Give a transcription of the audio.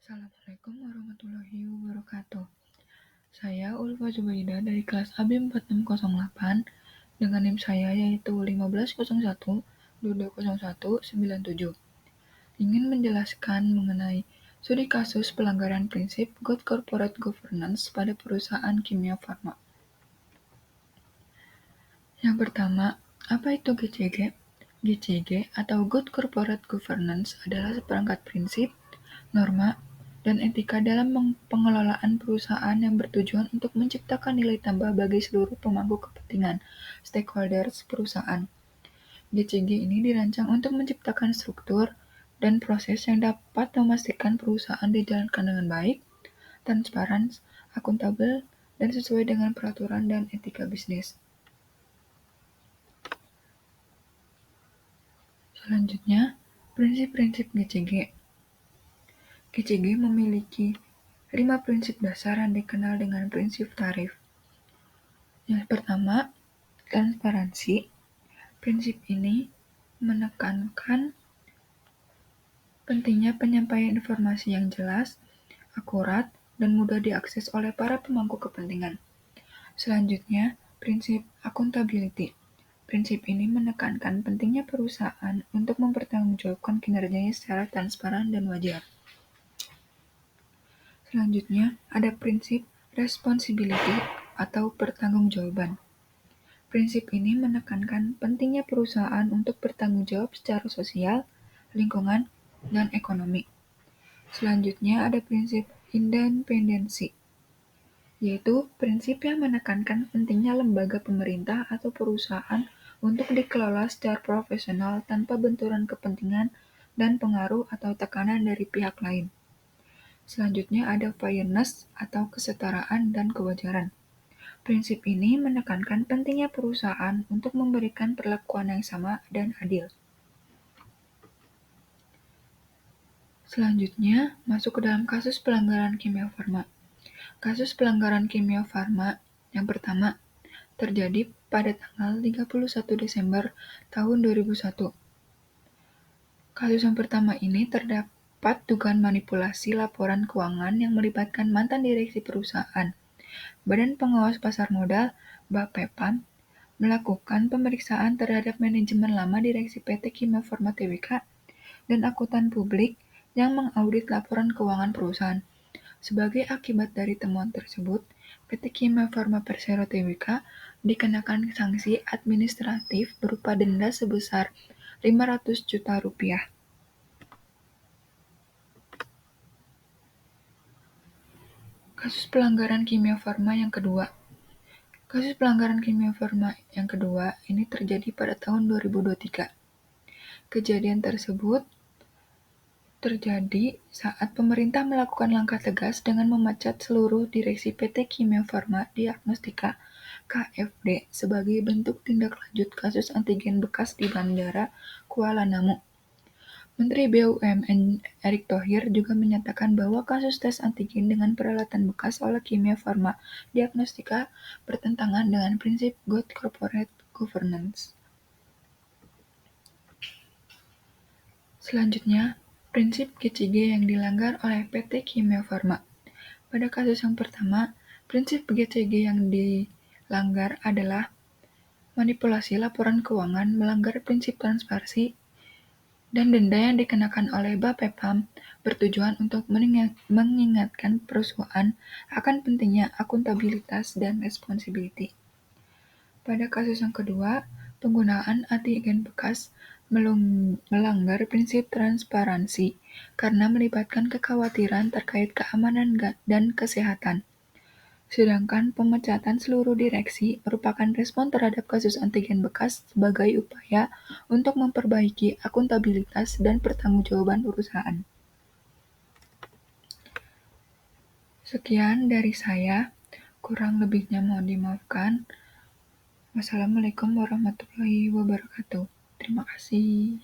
Assalamualaikum warahmatullahi wabarakatuh. Saya Ulfa Zubaidah dari kelas AB 4608 dengan NIM saya yaitu 1501220197. Ingin menjelaskan mengenai studi kasus pelanggaran prinsip Good Corporate Governance pada perusahaan kimia farma. Yang pertama, apa itu GCG? GCG atau Good Corporate Governance adalah seperangkat prinsip, norma, dan etika dalam pengelolaan perusahaan yang bertujuan untuk menciptakan nilai tambah bagi seluruh pemangku kepentingan (stakeholders) perusahaan. GCG ini dirancang untuk menciptakan struktur dan proses yang dapat memastikan perusahaan dijalankan dengan baik, transparan, akuntabel, dan sesuai dengan peraturan dan etika bisnis. Selanjutnya, prinsip-prinsip GCG. GCG memiliki 5 prinsip dasar yang dikenal dengan prinsip tarif. Yang pertama, transparansi. Prinsip ini menekankan pentingnya penyampaian informasi yang jelas, akurat, dan mudah diakses oleh para pemangku kepentingan. Selanjutnya, prinsip accountability. Prinsip ini menekankan pentingnya perusahaan untuk mempertanggungjawabkan kinerjanya secara transparan dan wajar. Selanjutnya, ada prinsip responsibility atau pertanggungjawaban. Prinsip ini menekankan pentingnya perusahaan untuk bertanggung jawab secara sosial, lingkungan, dan ekonomi. Selanjutnya ada prinsip independensi, yaitu prinsip yang menekankan pentingnya lembaga pemerintah atau perusahaan untuk dikelola secara profesional tanpa benturan kepentingan dan pengaruh atau tekanan dari pihak lain. Selanjutnya ada fairness atau kesetaraan dan kewajaran. Prinsip ini menekankan pentingnya perusahaan untuk memberikan perlakuan yang sama dan adil. Selanjutnya, masuk ke dalam kasus pelanggaran kimia farma. Kasus pelanggaran kimia farma yang pertama terjadi pada tanggal 31 Desember tahun 2001. Kasus yang pertama ini terdapat dugaan manipulasi laporan keuangan yang melibatkan mantan direksi perusahaan. Badan Pengawas Pasar Modal (BAPEPAM) melakukan pemeriksaan terhadap manajemen lama Direksi PT Kimia Farma Tbk dan akuntan publik yang mengaudit laporan keuangan perusahaan. Sebagai akibat dari temuan tersebut, PT Kimia Farma Persero Tbk dikenakan sanksi administratif berupa denda sebesar Rp500 juta. Kasus pelanggaran kimia farma yang kedua. Kasus pelanggaran kimia farma yang kedua ini terjadi pada tahun 2023. Kejadian tersebut terjadi saat pemerintah melakukan langkah tegas dengan memecat seluruh direksi PT Kimia Farma Diagnostika (KFD) sebagai bentuk tindak lanjut kasus antigen bekas di Bandara Kuala Namu. Menteri BUMN Erick Thohir juga menyatakan bahwa kasus tes antigen dengan peralatan bekas oleh Kimia Farma Diagnostika bertentangan dengan prinsip Good Corporate Governance. Selanjutnya, prinsip GCG yang dilanggar oleh PT Kimia Farma. Pada kasus yang pertama, prinsip GCG yang dilanggar adalah manipulasi laporan keuangan, melanggar prinsip transparansi, dan denda yang dikenakan oleh BAPEPAM bertujuan untuk mengingatkan perusahaan akan pentingnya akuntabilitas dan responsibility. Pada kasus yang kedua, penggunaan antigen bekas melanggar prinsip transparansi karena melibatkan kekhawatiran terkait keamanan dan kesehatan. Sedangkan pemecatan seluruh direksi merupakan respon terhadap kasus antigen bekas sebagai upaya untuk memperbaiki akuntabilitas dan pertanggungjawaban perusahaan. Sekian dari saya, kurang lebihnya mohon dimaafkan. Wassalamualaikum warahmatullahi wabarakatuh. Terima kasih.